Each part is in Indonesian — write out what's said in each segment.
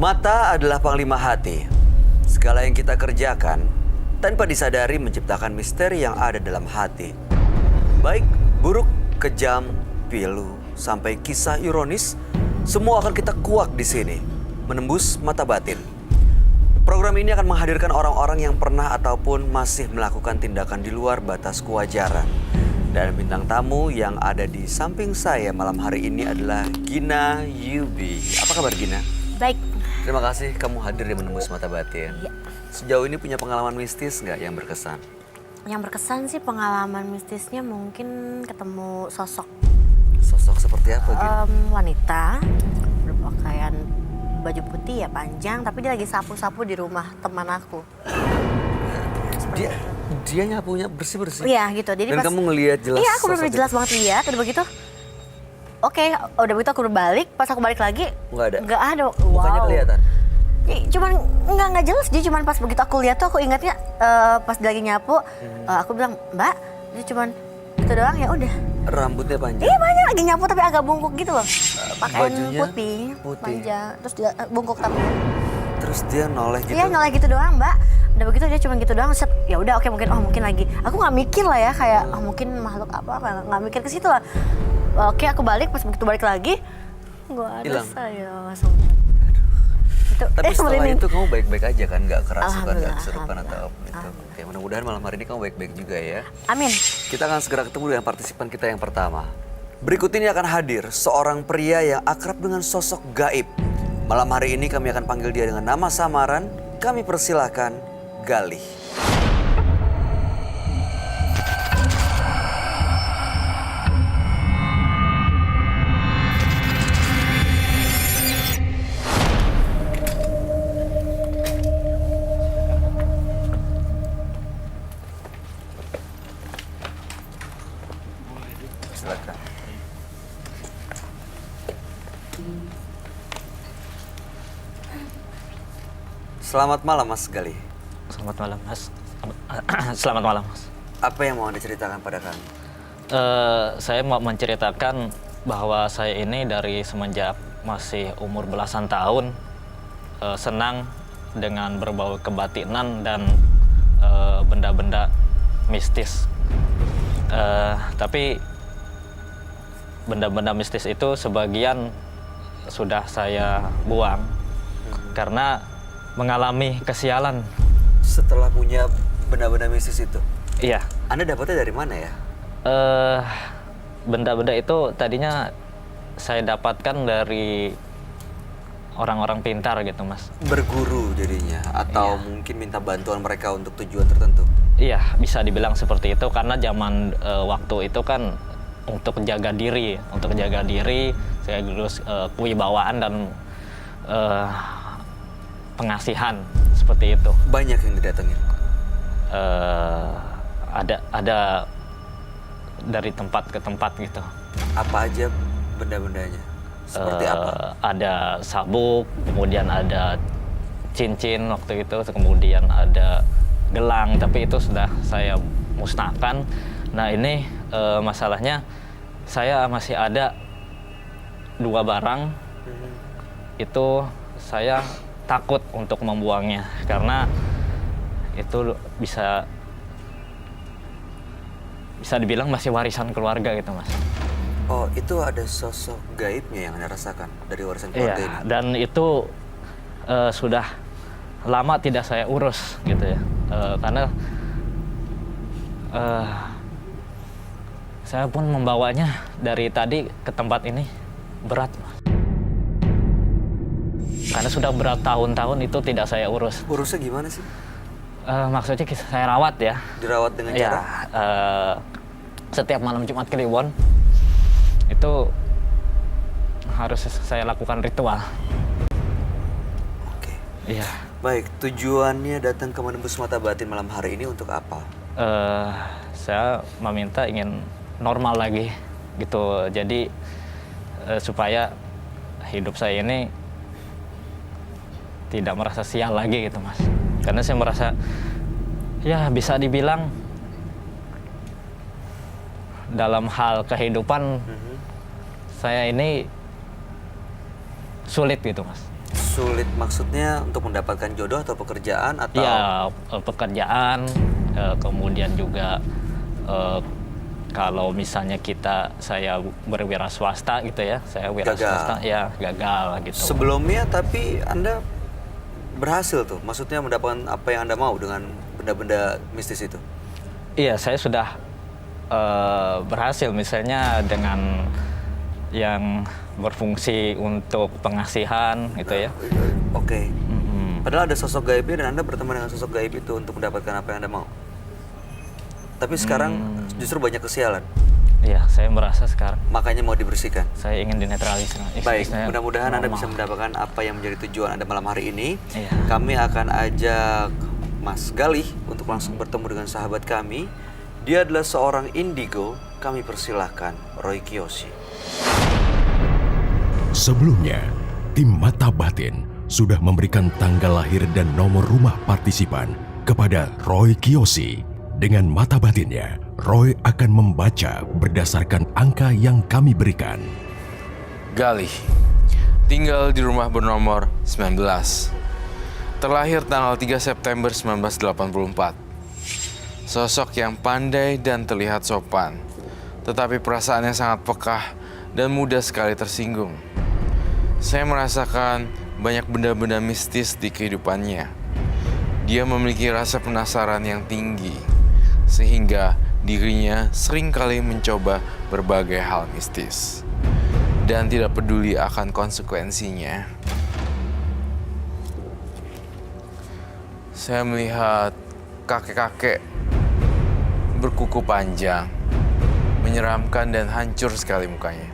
Mata adalah panglima hati. Segala yang kita kerjakan tanpa disadari menciptakan misteri yang ada dalam hati. Baik, buruk, kejam, pilu, sampai kisah ironis, semua akan kita kuak di sini, menembus mata batin. Program ini akan menghadirkan orang-orang yang pernah ataupun masih melakukan tindakan di luar batas kewajaran. Dan bintang tamu yang ada di samping saya malam hari ini adalah Gina Yubi. Apa kabar Gina? Baik. Terima kasih kamu hadir di Menembus Mata Batin. Iya. Sejauh ini punya pengalaman mistis nggak yang berkesan? Yang berkesan sih pengalaman mistisnya mungkin ketemu sosok. Sosok seperti apa Gina? Wanita berpakaian baju putih ya panjang, tapi dia lagi sapu-sapu di rumah teman aku. Dia nyapunya bersih-bersih? Iya gitu. Jadi dan kamu ngelihat jelas? Iya, aku benar-benar jelas banget lihat. Udah begitu, oke, udah begitu aku berbalik, pas aku balik lagi nggak ada. Wow. Mukanya kelihatan? Cuman nggak jelas, dia cuman pas begitu aku lihat tuh aku ingatnya pas dia lagi nyapu, aku bilang, Mbak, dia cuman itu doang ya udah. Rambutnya panjang? Iya panjang, lagi nyapu tapi agak bungkuk gitu loh. Pakaian putih, panjang, terus dia bungkuk tapi. Terus dia noleh gitu? Iya noleh gitu doang Mbak. Udah begitu dia cuma gitu doang, set, ya udah oke mungkin lagi. Aku nggak mikir lah ya kayak mungkin makhluk apa nggak mikir ke situ lah. Oke aku balik, pas begitu balik lagi nggak ada. Hilang. Saya langsung. Itu, tapi setelah ini. itu kamu baik-baik aja kan? Nggak kerasukan, nggak kesurupan atau apa gitu? Oke, mudah-mudahan malam hari ini kamu baik-baik juga ya. Amin. Kita akan segera ketemu dengan partisipan kita yang pertama. Berikut ini akan hadir seorang pria yang akrab dengan sosok gaib. Malam hari ini kami akan panggil dia dengan nama samaran. Kami persilahkan Galih. Silakan. Selamat malam Mas Galih. Selamat malam, Mas. Selamat malam, Mas. Apa yang mau Anda ceritakan pada kami? Saya mau menceritakan bahwa saya ini dari semenjak masih umur belasan tahun senang dengan berbau kebatinan dan benda-benda mistis. Tapi benda-benda mistis itu sebagian sudah saya buang karena mengalami kesialan. Setelah punya benda-benda mistis itu? Iya. Anda dapatnya dari mana ya? Benda-benda itu tadinya saya dapatkan dari orang-orang pintar gitu, Mas. Berguru jadinya? Atau Iya. mungkin minta bantuan mereka untuk tujuan tertentu? Iya, bisa dibilang seperti itu karena zaman waktu itu kan untuk jaga diri. Untuk jaga diri, saya lulus kewibawaan dan pengasihan seperti itu. Banyak yang didatengin? Ada dari tempat ke tempat gitu. Apa aja benda-bendanya? Seperti apa? Ada sabuk, kemudian ada cincin waktu itu, kemudian ada gelang, tapi itu sudah saya musnahkan. Nah ini masalahnya saya masih ada 2 barang, itu saya takut untuk membuangnya karena itu bisa dibilang masih warisan keluarga gitu, Mas. Oh, itu ada sosok gaibnya yang Anda rasakan dari warisan keluarga ini? Iya, dan itu sudah lama tidak saya urus gitu ya, karena saya pun membawanya dari tadi ke tempat ini berat, Mas. Karena sudah bertahun-tahun itu tidak saya urus. Urusnya gimana sih? Maksudnya saya rawat ya. Dirawat dengan Ya, cara? setiap malam Jumat Kliwon itu harus saya lakukan ritual. Oke. Iya. Baik, tujuannya datang ke Menembus Mata Batin malam hari ini untuk apa? Saya meminta ingin normal lagi gitu. Jadi supaya hidup saya ini tidak merasa sial lagi gitu, Mas. Karena saya merasa ya bisa dibilang dalam hal kehidupan saya ini sulit gitu, Mas. sulit maksudnya untuk mendapatkan jodoh atau pekerjaan atau? Iya, pekerjaan, kemudian juga kalau misalnya saya berwira swasta gitu ya, saya wira Gagal. swasta, ya gagal gitu. Sebelumnya tapi Anda berhasil tuh, maksudnya mendapatkan apa yang Anda mau dengan benda-benda mistis itu? Iya, saya sudah berhasil misalnya dengan yang berfungsi untuk pengasihan gitu ya. Oke. Padahal ada sosok gaibnya dan Anda berteman dengan sosok gaib itu untuk mendapatkan apa yang Anda mau. Tapi sekarang justru banyak kesialan. Iya, saya merasa sekarang Makanya mau dibersihkan. saya ingin dinetralisir. Baik, Saya mudah-mudahan Anda normal. bisa mendapatkan apa yang menjadi tujuan Anda malam hari ini. Iya. Kami akan ajak Mas Galih untuk langsung bertemu dengan sahabat kami. Dia adalah seorang indigo. Kami persilahkan Roy Kiyoshi. Sebelumnya, tim Mata Batin sudah memberikan tanggal lahir dan nomor rumah partisipan kepada Roy Kiyoshi. Dengan mata batinnya, Roy akan membaca berdasarkan angka yang kami berikan. Galih, tinggal di rumah bernomor 19. Terlahir tanggal 3 September 1984. Sosok yang pandai dan terlihat sopan, tetapi perasaannya sangat pekah dan mudah sekali tersinggung. Saya merasakan banyak benda-benda mistis di kehidupannya. Dia memiliki rasa penasaran yang tinggi, sehingga dirinya seringkali mencoba berbagai hal mistis dan tidak peduli akan konsekuensinya. Saya melihat kakek-kakek berkuku panjang, menyeramkan dan hancur sekali mukanya.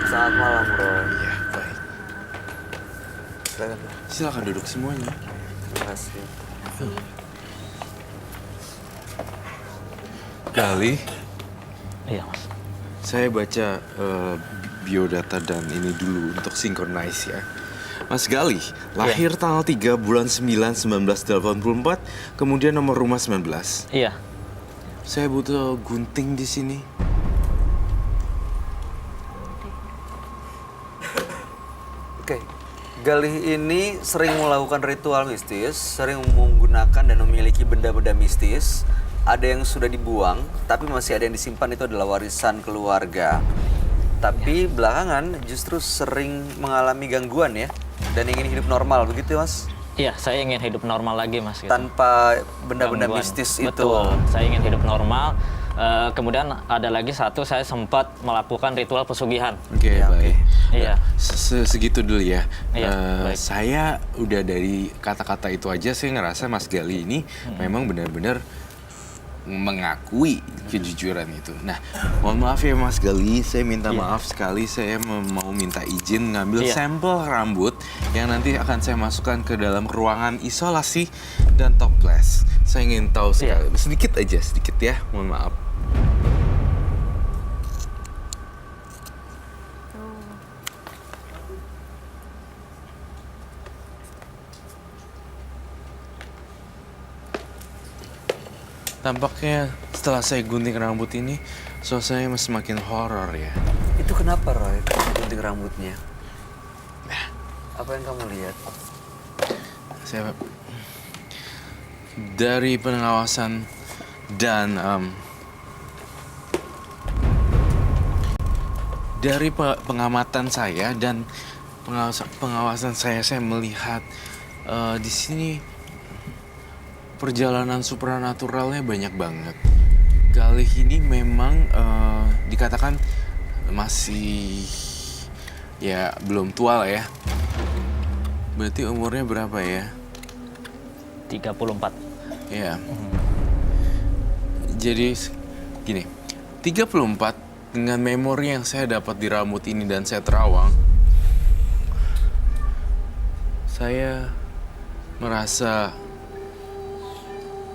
Selamat malam, Roy. Ya, baik. Silakan. Silakan duduk semuanya. Terima kasih. Galih, Iya, Mas. saya baca biodata dan ini dulu untuk sinkronize ya. Mas Galih, lahir tanggal 3 bulan 9 1984, kemudian nomor rumah 19. Iya. Saya butuh gunting di sini. Oke. Galih ini sering melakukan ritual mistis, sering menggunakan dan memiliki benda-benda mistis. Ada yang sudah dibuang, tapi masih ada yang disimpan, itu adalah warisan keluarga. Tapi belakangan justru sering mengalami gangguan ya, dan ingin hidup normal, begitu Mas? Iya, saya ingin hidup normal lagi, Mas. Gitu. Tanpa benda-benda Gangguan. mistis itu. Betul, saya ingin hidup normal. Kemudian ada lagi satu, saya sempat melakukan ritual pesugihan. Oke, Ya, baik. Iya. Segitu dulu ya. Iya, baik. Saya udah dari kata-kata itu aja saya ngerasa Mas Galih ini memang benar-benar mengakui kejujuran itu. Nah, mohon maaf ya Mas Galih, saya minta maaf sekali, saya mau minta izin ngambil Iya. sampel rambut yang nanti akan saya masukkan ke dalam ruangan isolasi dan toples. Saya ingin tahu sekali, sedikit aja, sedikit ya, mohon maaf. Tampaknya setelah saya gunting rambut ini, suasananya semakin horor ya. Itu kenapa Roy? Kamu gunting rambutnya? Apa yang kamu lihat? Saya dari pengawasan dan dari pengamatan saya dan pengawasan saya melihat di sini perjalanan supranaturalnya banyak banget. Galih ini memang dikatakan masih ya belum tua lah ya. Berarti umurnya berapa ya? 34. Ya. Jadi gini, 34 dengan memori yang saya dapat di rambut ini dan saya terawang, saya merasa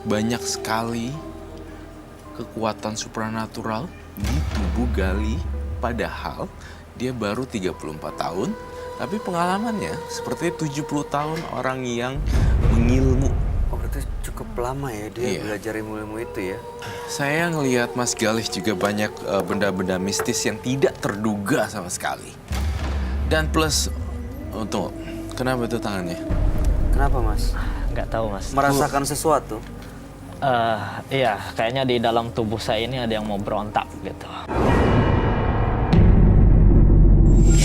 banyak sekali kekuatan supranatural di tubuh Galih, padahal dia baru 34 tahun, tapi pengalamannya seperti 70 tahun orang yang mengilmu. Oh berarti cukup lama ya dia Iya. belajar ilmu-ilmu itu ya. Saya ngelihat Mas Galih juga banyak benda-benda mistis yang tidak terduga sama sekali. Dan plus, tunggu, kenapa itu tangannya? Kenapa Mas? Nggak tahu mas. Merasakan sesuatu? Iya, kayaknya di dalam tubuh saya ini ada yang mau berontak gitu.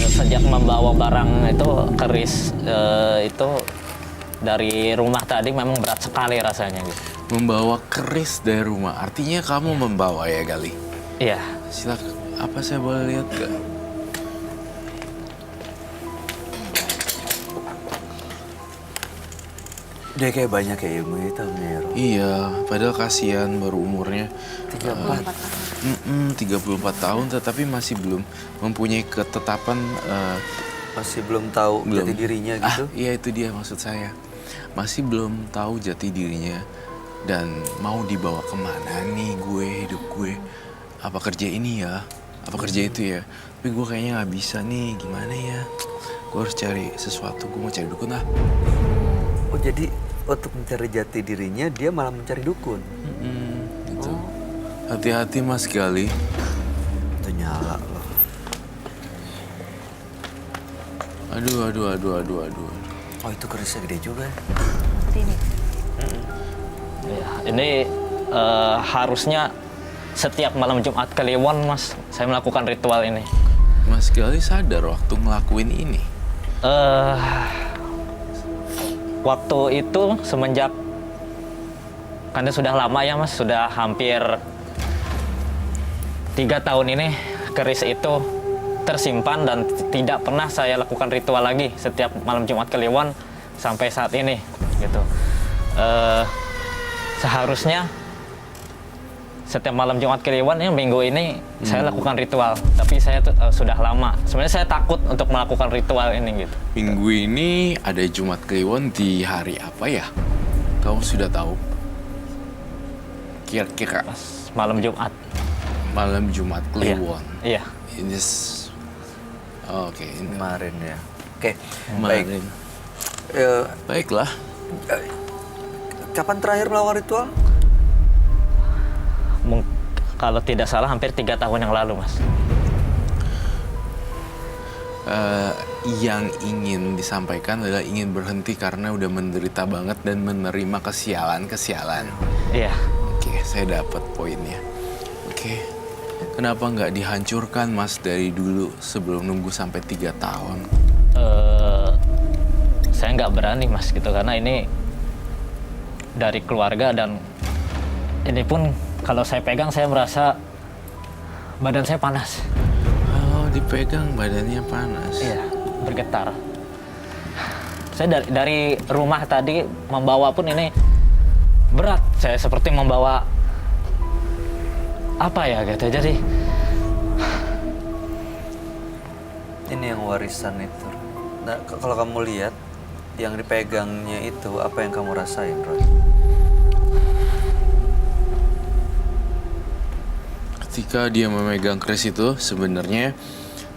Sejak membawa barang itu keris itu dari rumah tadi memang berat sekali rasanya gitu. Membawa keris dari rumah, artinya kamu membawa ya Galih? Iya. Silakan, apa saya boleh lihat gak? Dia kayak banyak ya ilmu hitamnya ya, Ro. Iya, padahal kasihan baru umurnya 34. 34 tahun tetapi masih belum mempunyai ketetapan Masih belum tahu jati dirinya gitu. Iya itu dia maksud saya. Masih belum tahu jati dirinya dan mau dibawa kemana nih hidup gue. Apa kerja ini ya? Apa kerja itu ya? Tapi gue kayaknya nggak bisa nih, gimana ya? Gue harus cari sesuatu, gue mau cari dukun lah. Oh jadi untuk mencari jati dirinya dia malah mencari dukun. Gitu. Hati-hati Mas Galih. Itu nyala loh. Aduh. Oh itu kerisnya gede juga. Seperti ini. Iya, ini harusnya setiap malam Jumat Kliwon, Mas, saya melakukan ritual ini. Mas Galih sadar waktu ngelakuin ini? Waktu itu semenjak, karena sudah lama ya Mas, sudah hampir 3 tahun ini keris itu tersimpan dan tidak pernah saya lakukan ritual lagi setiap malam Jumat Kliwon sampai saat ini gitu. Seharusnya setiap malam Jumat Kliwon yang minggu ini saya lakukan ritual, tapi saya sudah lama. Sebenarnya saya takut untuk melakukan ritual ini gitu. Minggu ini ada Jumat Kliwon di hari apa ya? Kamu sudah tahu? Kira-kira Pas malam Jumat. malam Jumat Kliwon. Iya. Ini oke, Kemarin ya. Oke, baik. kemarin. Eh, Baiklah. kapan terakhir melakukan ritual? Kalau tidak salah hampir 3 tahun yang lalu, Mas. Yang ingin disampaikan adalah ingin berhenti karena udah menderita banget dan menerima kesialan. Iya. Oke, saya dapat poinnya. Oke, kenapa nggak dihancurkan Mas dari dulu sebelum nunggu sampai 3 tahun? Saya nggak berani, Mas, gitu, karena ini dari keluarga dan ini pun kalau saya pegang saya merasa badan saya panas. Oh, dipegang badannya panas. Iya, bergetar. Saya dari rumah tadi membawa pun ini berat. Saya seperti membawa apa ya gitu. Jadi Ini yang warisan itu. Nah, kalau kamu lihat yang dipegangnya itu, apa yang kamu rasain, Roy? Ketika dia memegang keris itu, sebenarnya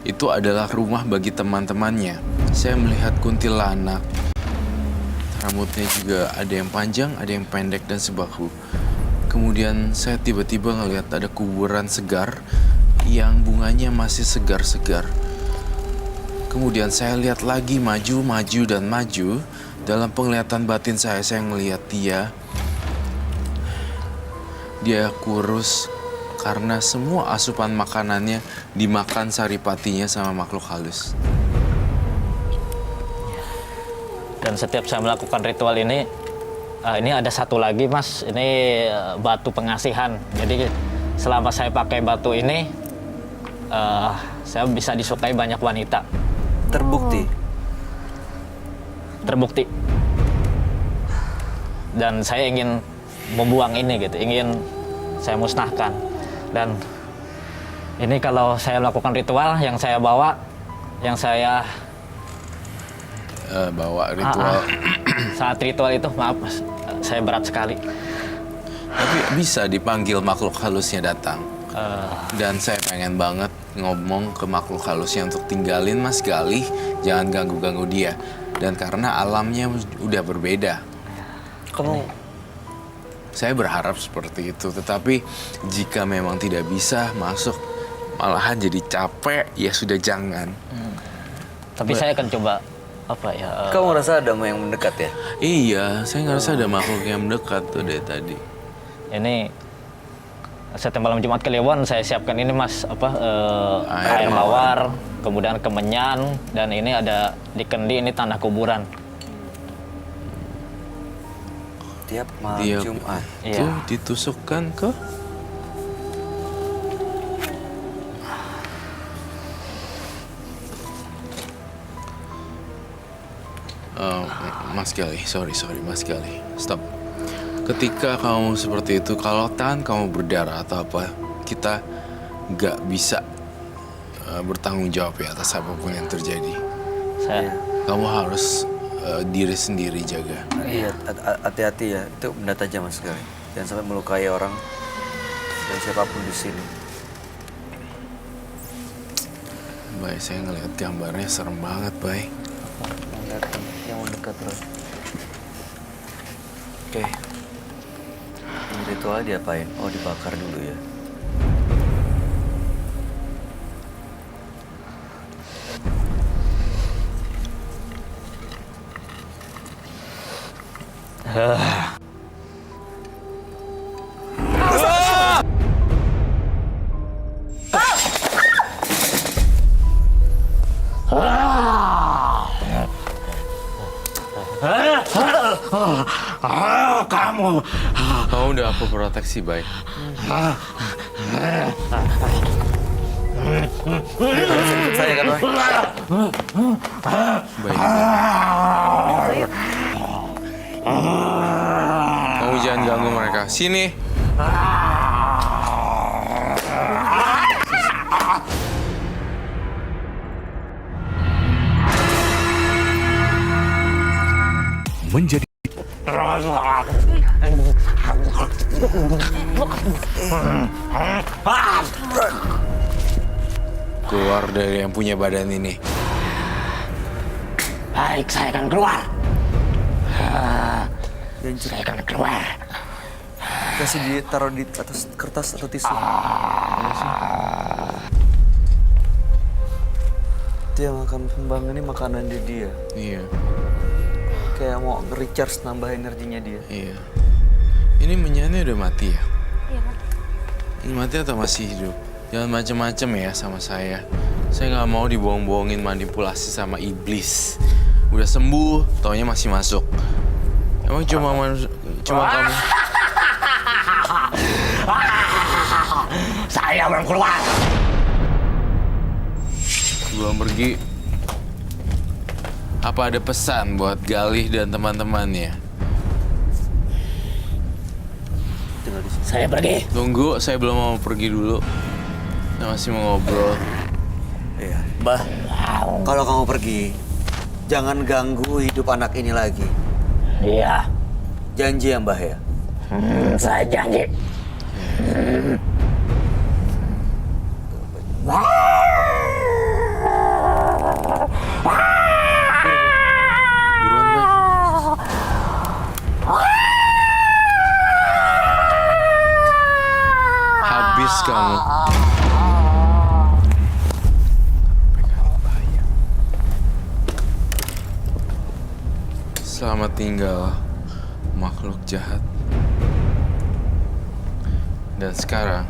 itu adalah rumah bagi teman-temannya. Saya melihat kuntilanak. Rambutnya juga ada yang panjang, ada yang pendek dan sebahu. Kemudian saya tiba-tiba ngelihat ada kuburan segar yang bunganya masih segar-segar. Kemudian saya lihat lagi maju. Dalam penglihatan batin saya melihat dia kurus karena semua asupan makanannya dimakan saripatinya sama makhluk halus. dan setiap saya melakukan ritual ini ada satu lagi, Mas. Ini batu pengasihan. Jadi selama saya pakai batu ini saya bisa disukai banyak wanita. Terbukti. Dan saya ingin membuang ini gitu, ingin saya musnahkan. Dan ini kalau saya melakukan ritual yang saya bawa, yang saya Bawa ritual. saat ritual itu, maaf Mas, saya berat sekali. Tapi bisa dipanggil makhluk halusnya datang. Dan saya pengen banget ngomong ke makhluk halusnya untuk tinggalin Mas Galih, jangan ganggu-ganggu dia. Dan karena alamnya udah berbeda. Kamu Saya berharap seperti itu, tetapi jika memang tidak bisa masuk, malahan jadi capek, ya sudah jangan. Tapi saya akan coba apa ya? Kamu ngerasa ada yang mendekat ya? Iya, saya ngerasa ada makhluk yang mendekat tuh dari tadi. Ini setiap malam Jumat Kliwon saya siapkan ini Mas air mawar, kemudian kemenyan, dan ini ada di kendi ini tanah kuburan. Tiap malam Dia Jumat. itu Iya. ditusukkan ke Mas Gali, sorry Mas Gali, stop. Ketika kamu seperti itu, kalau tangan kamu berdarah atau apa, kita nggak bisa bertanggung jawab ya atas apapun yang terjadi. Saya Kamu harus diri sendiri jaga. Iya, hati-hati ya. Itu benda tajam sekali. Jangan sampai melukai orang dan siapapun di sini. Baik, saya ngeliat gambarnya serem banget, Bay. Lihat yang mendekat terus. Oke. Ini ritual diapain? Oh, dibakar dulu ya. Kamu udah aku proteksi, Bay. Ikut saya kan, Roy? Baik. Kamu jangan ganggu mereka. Sini. Menjadi Keluar dari yang punya badan ini. baik, saya akan keluar. Jangan Saya akan keluar. kasih ditaruh di atas kertas atau tisu. Dia makan kembang ini makanan dia. Iya, Kayak mau recharge nambah energinya dia. iya. Ini menyanyi udah mati ya? Iya kan? Ini mati atau masih hidup? Jangan macem-macem ya sama saya. Saya nggak mau dibohong-bohongin manipulasi sama iblis. Udah sembuh, taunya masih masuk. Emang cuma kamu? Saya belum keluar. Belum pergi. Apa ada pesan buat Galih dan teman-temannya? Tinggal di sini. Saya pergi. Tunggu, saya belum mau pergi dulu. Saya masih mau ngobrol. Iya, Mbah. Kalau kamu pergi, jangan ganggu hidup anak ini lagi. Iya, Janji ya, Mbah ya. saya janji. Buruan, Bay. Habis kamu. Selamat tinggal, makhluk jahat. Dan sekarang,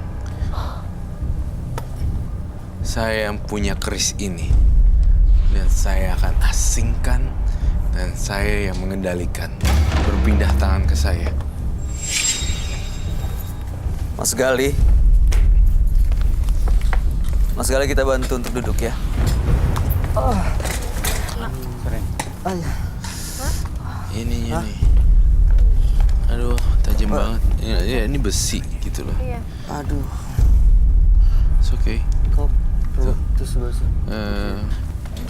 saya yang punya keris ini. Dan saya akan asingkan, dan saya yang mengendalikan. Berpindah tangan ke saya. Mas Gali. Mas Gali, kita bantu untuk duduk ya. Ininya nih. Aduh, tajam banget. Ini besi gitu loh. Iya. Aduh, It's okay. kok itu sebelah sini.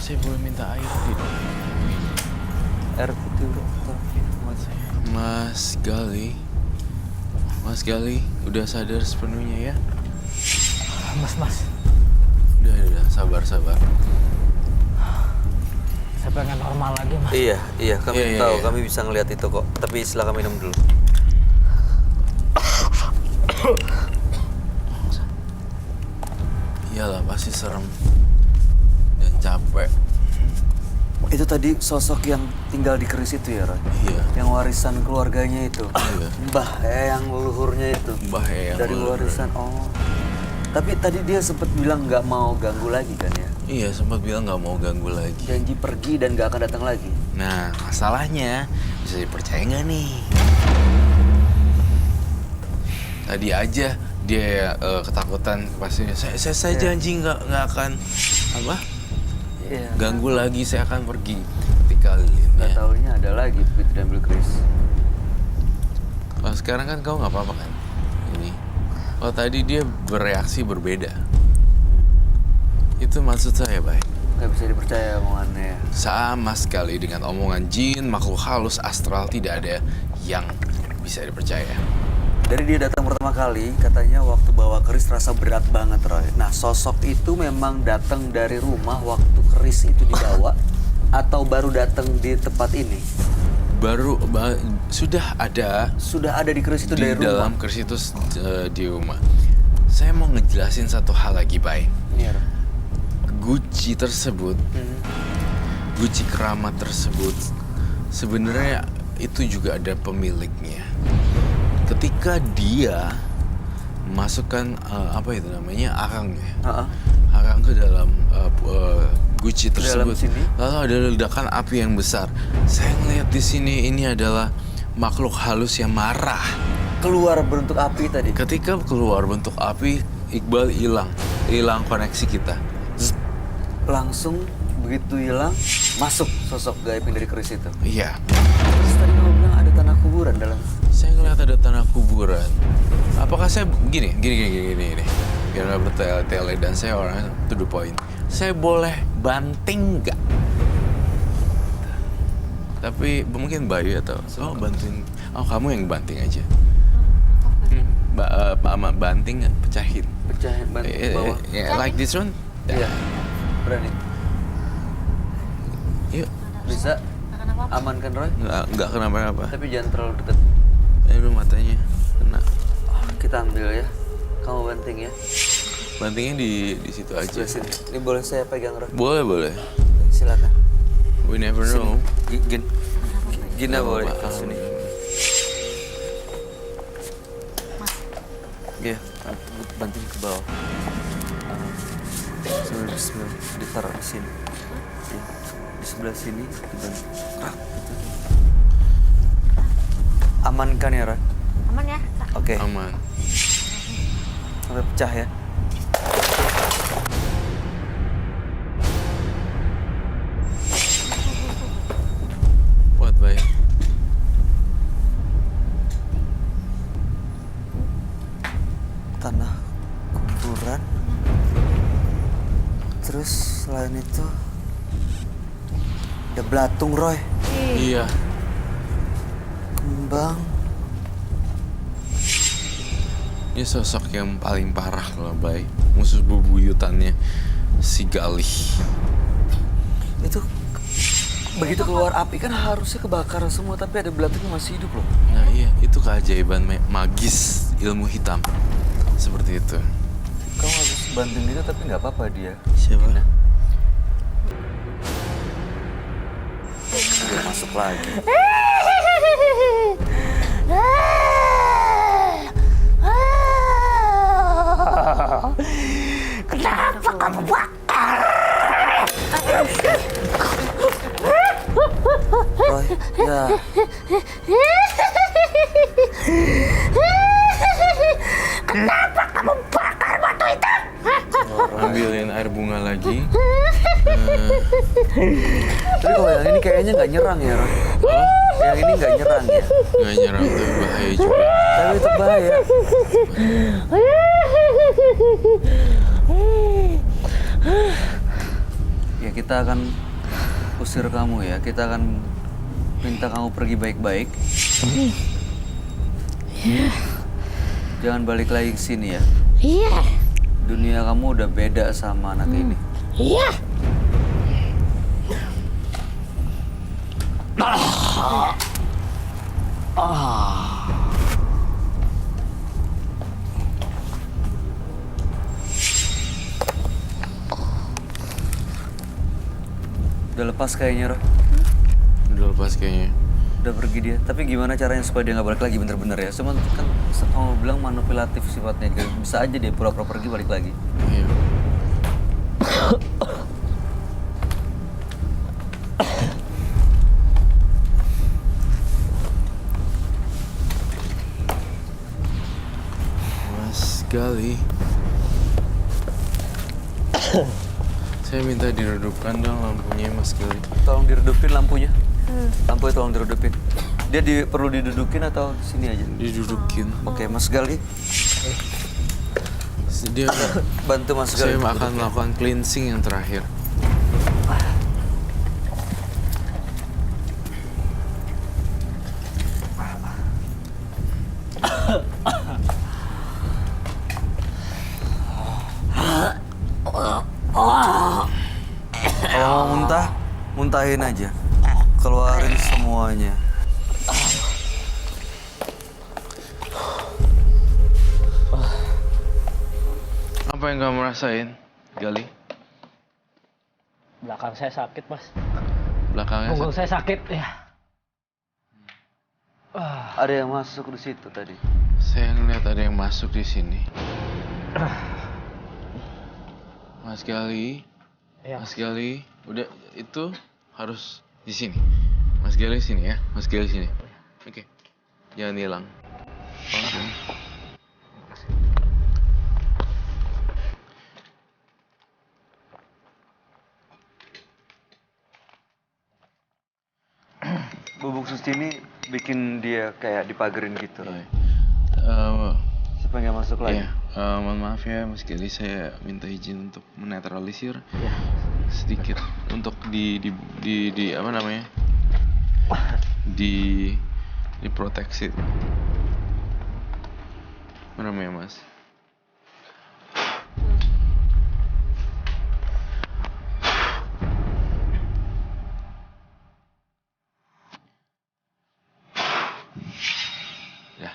Saya boleh minta air tidak? Air putih bro. Mas Gali. Mas Gali, udah sadar sepenuhnya ya? Mas. Udah, sabar. Saya pengen normal lagi, Mas. Iya, kami Iya, tahu, iya. kami bisa ngelihat itu kok. Tapi silakan minum dulu. Iyalah pasti serem dan capek. Itu tadi sosok yang tinggal di keris itu ya, Roy? Iya. Yang warisan keluarganya itu. Iya. Mbah yang leluhurnya itu. Mbah yang Dari leluhur. warisan. Oh. Tapi tadi dia sempat bilang nggak mau ganggu lagi kan ya? Iya, sempat bilang nggak mau ganggu lagi. Janji pergi dan nggak akan datang lagi. Nah, masalahnya bisa dipercaya nggak nih? Tadi aja dia ketakutan pastinya. Saya janji nggak akan apa? Iya. Ganggu lagi, saya akan pergi. Ketika Nggak lihatnya. taunya ada lagi begitu diambil keris. Kalau sekarang kan kau nggak apa-apa kan? Ini. Kalau tadi dia bereaksi berbeda. Itu maksud saya, baik. Nggak bisa dipercaya omongannya. Sama sekali dengan omongan jin, makhluk halus, astral, tidak ada yang bisa dipercaya. Dari dia datang pertama kali, katanya waktu bawa keris terasa berat banget, Roy. Nah, sosok itu memang datang dari rumah waktu keris itu dibawa atau baru datang di tempat ini? Sudah ada Sudah ada di keris itu di dari rumah. dalam keris itu di rumah. Saya mau ngejelasin satu hal lagi, Bay. Iya, Roy. Guci tersebut, guci keramat tersebut, sebenarnya itu juga ada pemiliknya. Ketika dia masukkan apa itu namanya arangnya, arang ke dalam guci tersebut, sini? lalu ada ledakan api yang besar. Saya ngeliat di sini ini adalah makhluk halus yang marah. Keluar bentuk api tadi. Ketika keluar bentuk api, Iqbal hilang koneksi kita. Langsung begitu hilang, masuk sosok gaib yang dari keris itu. Iya. Terus tadi kamu bilang ada tanah kuburan dalam. Saya ngeliat ada tanah kuburan. Apakah saya gini, biar nggak bertele-tele dan saya orangnya to the point. Saya boleh banting nggak? Tapi mungkin Bayu atau bantuin. Oh, kamu yang banting aja. Banting nggak? Pecahin. Pecahin banting ke bawah. Yeah, like this one. Iya. Berani. Yuk. Bisa aman kan, Roy? Nggak kenapa-napa. Tapi jangan terlalu dekat. Aduh, matanya kena. Kita ambil ya. Kamu banting ya. Bantingnya di situ aja. Sebelah sini. Ini boleh saya pegang, Roy? Boleh. Silakan. We never know. Gina Nggak boleh apa-apa. ke sini. Iya, banting ke bawah. Bismillah, ditaruh di sini. Ya, di sebelah sini dibanting. Gitu. Aman kan ya, Roy? Aman ya, Kak? Oke. Aman. Sampai pecah ya. What, Bay? Tanah kuburan. Terus selain itu ada belatung, Roy. Iya. Kembang. Ini sosok yang paling parah lah, Bay. Musuh bebuyutannya si Galih. Itu begitu keluar api kan harusnya kebakaran semua, tapi ada belatungnya masih hidup loh. Nah iya, itu keajaiban magis ilmu hitam. Seperti itu. Kamu harus banting gitu tapi nggak apa-apa dia. Siapa? Dia masuk lagi. Kenapa kamu bakar? Roy, ya. Kenapa kamu bakar batu itu? Ambilin air bunga lagi. Tapi kalau yang ini kayaknya nggak nyerang ya, Roy. Yang ini nggak nyerang ya. Nggak nyerang, tapi bahaya juga. Tapi itu bahaya. Ya kita akan usir kamu ya. Kita akan minta kamu pergi baik-baik. Jangan balik lagi ke sini ya. Iya, Dunia kamu udah beda sama anak ini. iya. Udah lepas kayaknya, Roh. Udah lepas kayaknya. Udah pergi dia. Tapi gimana caranya supaya dia nggak balik lagi bener-bener ya? Cuman kan kamu bilang manipulatif sifatnya. Bisa aja dia pura-pura pergi balik lagi. Iya. Mas Gali. Saya minta diredupkan dong lampunya, Mas Gali. Tolong diredupin lampunya. Lampunya tolong diredupin. Dia perlu didudukin atau di sini aja? Didudukin. Oke, Mas Gali. Dia Bantu Mas Gali. saya akan melakukan cleansing yang terakhir. Kalau mau muntah, muntahin aja. Keluarin semuanya. Apa yang kamu rasain, Gali? Belakang saya sakit, Mas. Belakangnya Punggung saya sakit, ya. Ada yang masuk di situ tadi. saya ngeliat ada yang masuk di sini. Mas Gali, Ya. Mas Gali, udah itu harus di sini. Mas Gali sini ya, Mas Gali sini. Oke, jangan hilang. Oke. Bubuk suci ini bikin dia kayak dipagerin gitu. Iya. Supaya nggak masuk lagi. Iya, mohon maaf ya Mas Gali, saya minta izin untuk menetralisir Ya. sedikit untuk di apa namanya? Diproteksi. Apa namanya, Mas? Ya.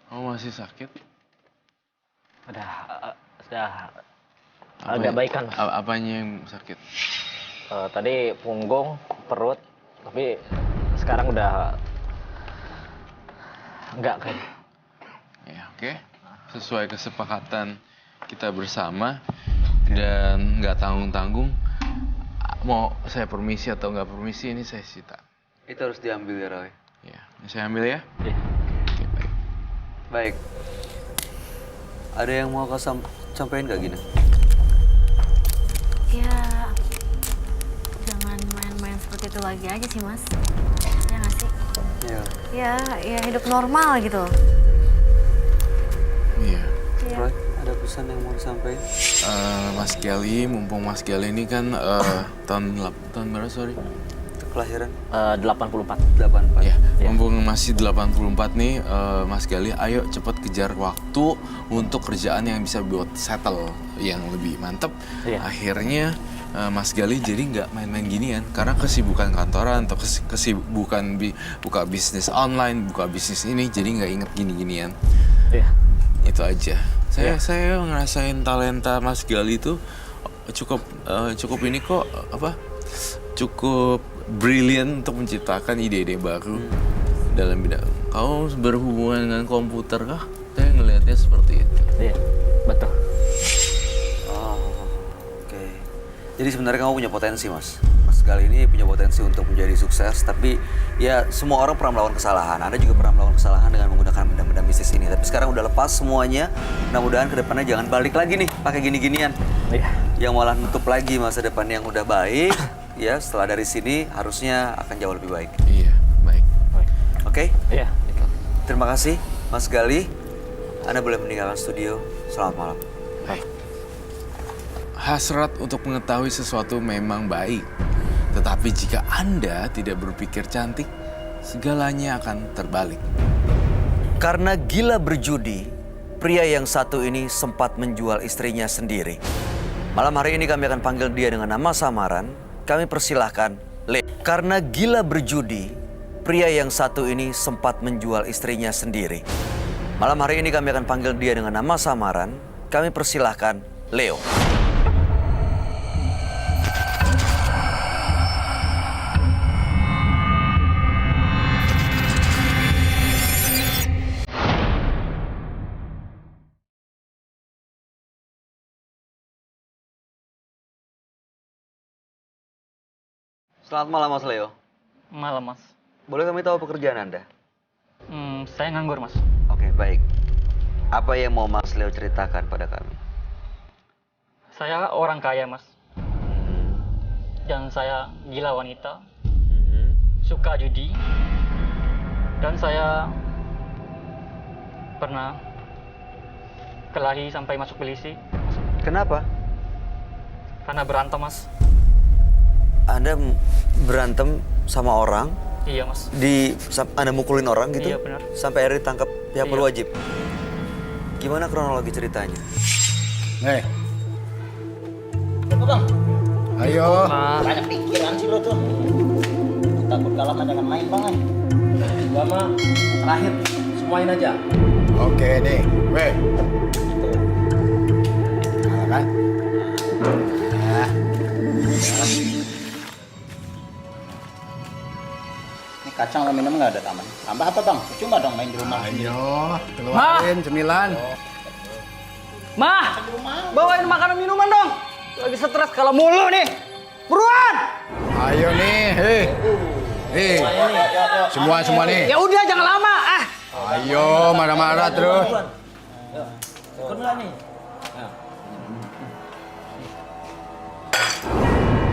Kamu masih sakit? Sudah agak baikan, Mas. Apanya yang sakit? Tadi punggung, perut, tapi sekarang udah enggak kan. Ya, oke. Sesuai kesepakatan kita bersama dan nggak tanggung-tanggung. Mau saya permisi atau nggak permisi, ini saya sita. Itu harus diambil ya, Roy. Ya, saya ambil ya. Iya. Oke, baik. Baik. Ada yang mau kau sampaikan gak Gina? Ya, jangan main-main seperti itu lagi aja sih, Mas. Ya nggak sih? Iya. Ya hidup normal gitu. Iya. Iya. Roy, ada pesan yang mau disampaikan? Mas Gali, mumpung Mas Gali ini kan tahun berapa, sorry? Kelahiran 84. 84. Ya, Iya. mumpung masih 84 nih, Mas Gali, ayo cepet kejar waktu untuk kerjaan yang bisa buat settle yang lebih mantep. Iya. Akhirnya Mas Gali jadi nggak main-main ginian karena kesibukan kantoran atau kesibukan buka bisnis online, buka bisnis ini, jadi nggak inget gini-ginian. Iya. Itu aja. Iya. Saya ngerasain talenta Mas Gali itu cukup ini kok cukup brilian untuk menciptakan ide-ide baru dalam bidang. Kau berhubungan dengan komputer kah? Saya ngelihatnya seperti itu. Iya. Betul. Oh, oke. Jadi sebenarnya kamu punya potensi, Mas. Mas Gali ini punya potensi untuk menjadi sukses, tapi ya semua orang pernah melakukan kesalahan. Anda juga pernah melakukan kesalahan dengan menggunakan benda-benda bisnis ini. Tapi sekarang udah lepas semuanya. Mudah-mudahan kedepannya jangan balik lagi nih pakai gini-ginian. Iya. Yang malah nutup lagi masa depan yang udah baik. Ya, setelah dari sini harusnya akan jauh lebih baik. Iya, baik. Oke? Iya. Terima kasih, Mas Gali. Anda boleh meninggalkan studio. Selamat malam. Hasrat untuk mengetahui sesuatu memang baik. Tetapi jika Anda tidak berpikir cantik, segalanya akan terbalik. Karena gila berjudi, pria yang satu ini sempat menjual istrinya sendiri. Malam hari ini kami akan panggil dia dengan nama samaran. Kami persilahkan Le. Karena gila berjudi, pria yang satu ini sempat menjual istrinya sendiri. Malam hari ini kami akan panggil dia dengan nama samaran. Kami persilahkan Leo. Selamat malam Mas Leo. Malam, Mas. Boleh kami tahu pekerjaan Anda? Saya nganggur, Mas. Oke, baik. Apa yang mau Mas Leo ceritakan pada kami? Saya orang kaya, Mas. Dan saya gila wanita, suka judi, dan saya pernah kelahi sampai masuk polisi Kenapa? karena berantem, Mas. Anda berantem sama orang, Iya, Mas. Anda mukulin orang gitu? Iya, benar. Sampai akhirnya ditangkap pihak Iya. berwajib. Gimana kronologi ceritanya? Ayo. Banyak pikiran sih lo tuh. Takut kalah mah jangan main bang. Gua mah terakhir semuain aja. Oke nih. Weh. Kalah kan? Nah. Ini kacang lo minum nggak ada taman. Tambah apa bang? Cuma dong main di rumah sendiri. Ayo, keluarin cemilan. Ma, bawain makanan minuman dong. Lagi stres kalau mulu nih. Buruan! Ayo nih, hei. Semua nih. Ya udah, jangan lama. Ayo, marah-marah terus.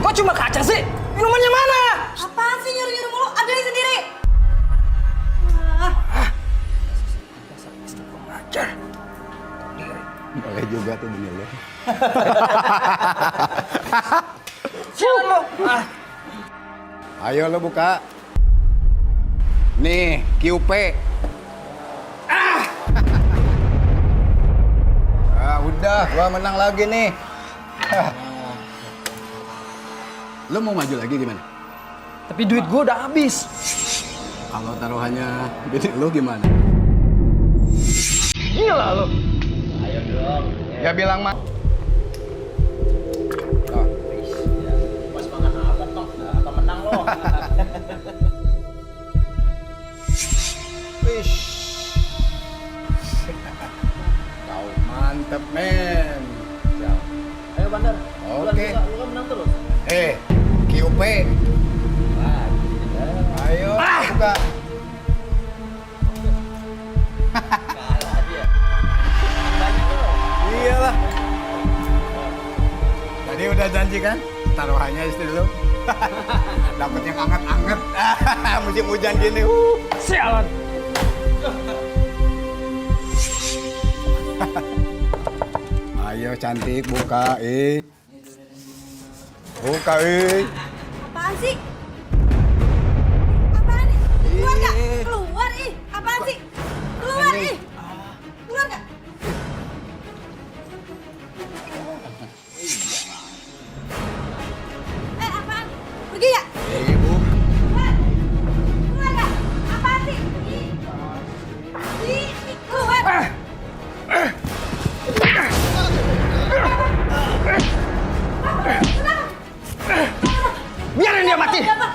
Kok cuma kaca sih? Minumannya mana? Apaan sih nyuruh-nyuruh mulu? Ambilin sendiri. Boleh juga tuh bener lo. Sialan lo. Ayo lo buka. Nih, QP. Udah, gua menang lagi nih. Lo mau maju lagi gimana? Tapi duit gua udah habis. Kalau taruhannya bini lo gimana? Gila lo. Ya bilang mah. Pas makan apa bang? Atau menang lo? Wish. Kau mantep men. Ayo bandar. Oke. Lu kan menang terus. QP. Ayo buka. Iyalah. Tadi udah janji kan? Taruhannya istri lu. Dapat yang anget-anget. Musim hujan gini. Sialan. Ayo cantik buka, Buka, Apaan sih? Apaan nih? Keluar gak? Keluar ih. Apaan sih? Keluar ih. Keluar gak? Apaan? Pergi ya? Ibu. Keluar. Keluar gak? Apaan sih? Ih, keluar. Biarin dia mati. Udah, Pak.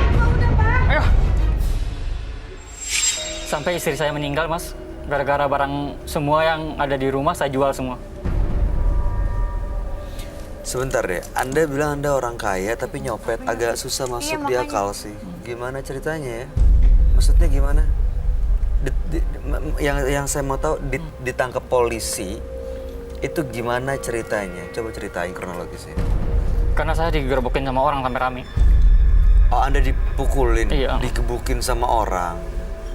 Udah, Pak. Ayo. Sampai istri saya meninggal, Mas. Gara-gara barang semua yang ada di rumah saya jual semua. Sebentar deh, Anda bilang Anda orang kaya tapi nyopet agak susah masuk di makanya. akal sih. Gimana ceritanya ya? Maksudnya gimana? Yang saya mau tahu ditangkap polisi itu gimana ceritanya? Coba ceritain kronologisnya. Karena saya digerbokin sama orang sampai rame. Oh, Anda dipukulin, Iya. digebukin sama orang.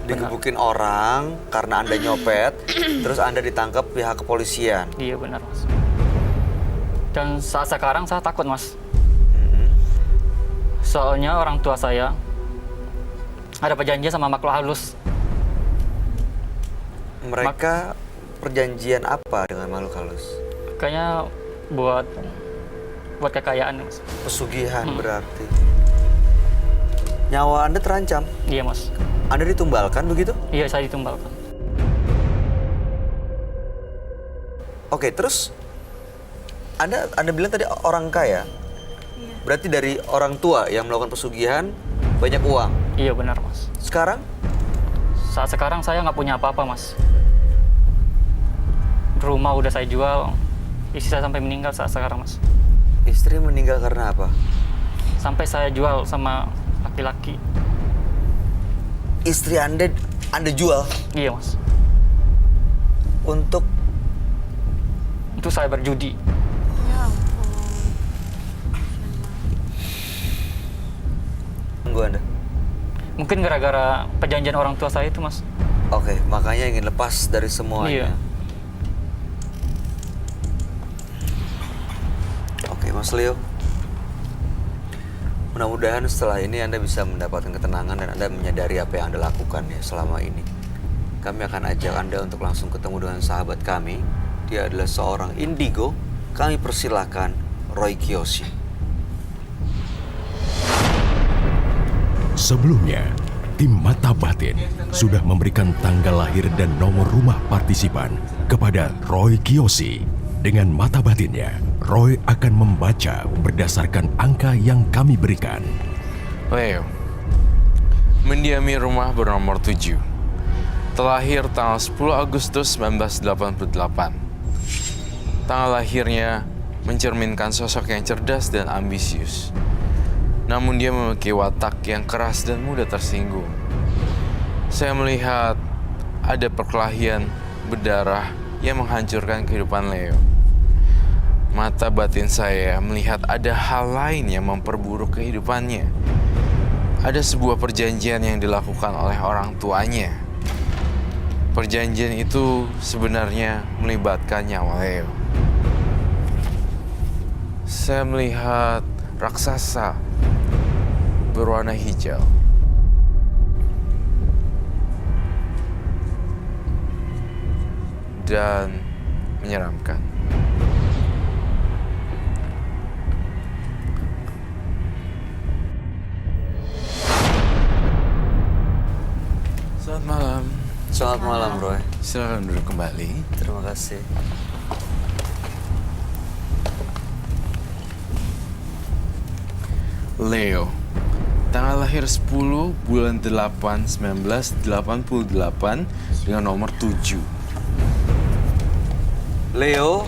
Digebukin orang karena Anda nyopet, terus Anda ditangkap pihak kepolisian. Iya benar, Mas. Dan saat sekarang saya takut, Mas. Soalnya orang tua saya ada perjanjian sama makhluk halus. Mereka perjanjian apa dengan makhluk halus? Kayaknya buat kekayaan, Mas. Pesugihan berarti. Nyawa Anda terancam. Iya, Mas. Anda ditumbalkan begitu? Iya, saya ditumbalkan. Oke, terus Anda bilang tadi orang kaya. Berarti dari orang tua yang melakukan pesugihan banyak uang. Iya benar mas. Sekarang Saat sekarang saya nggak punya apa-apa mas. Rumah udah saya jual, istri saya sampai meninggal saat sekarang mas. istri meninggal karena apa? Sampai saya jual sama laki-laki. Istri Anda jual Iya mas. untuk Itu saya berjudi. tunggu Anda. Mungkin gara-gara perjanjian orang tua saya itu mas. Oke, makanya ingin lepas dari semuanya. Iya. Oke, Mas Leo. Mudah-mudahan setelah ini Anda bisa mendapatkan ketenangan dan Anda menyadari apa yang Anda lakukan ya selama ini. Kami akan ajak Anda untuk langsung ketemu dengan sahabat kami. Dia adalah seorang indigo. Kami persilahkan Roy Kiyoshi. Sebelumnya, tim Mata Batin sudah memberikan tanggal lahir dan nomor rumah partisipan kepada Roy Kiyoshi. Dengan mata batinnya, Roy akan membaca berdasarkan angka yang kami berikan. Leo, mendiami rumah bernomor 7. Terlahir tanggal 10 Agustus 1988. Tanggal lahirnya mencerminkan sosok yang cerdas dan ambisius. Namun dia memiliki watak yang keras dan mudah tersinggung. Saya melihat ada perkelahian berdarah yang menghancurkan kehidupan Leo. Mata batin saya melihat ada hal lain yang memperburuk kehidupannya. Ada sebuah perjanjian yang dilakukan oleh orang tuanya. Perjanjian itu sebenarnya melibatkan nyawa Leo. Saya melihat raksasa berwarna hijau. Dan menyeramkan. Selamat malam. Selamat malam, Roy. Silakan duduk kembali. Terima kasih. Leo, tanggal lahir 10 bulan 8 1988 dengan nomor 7. Leo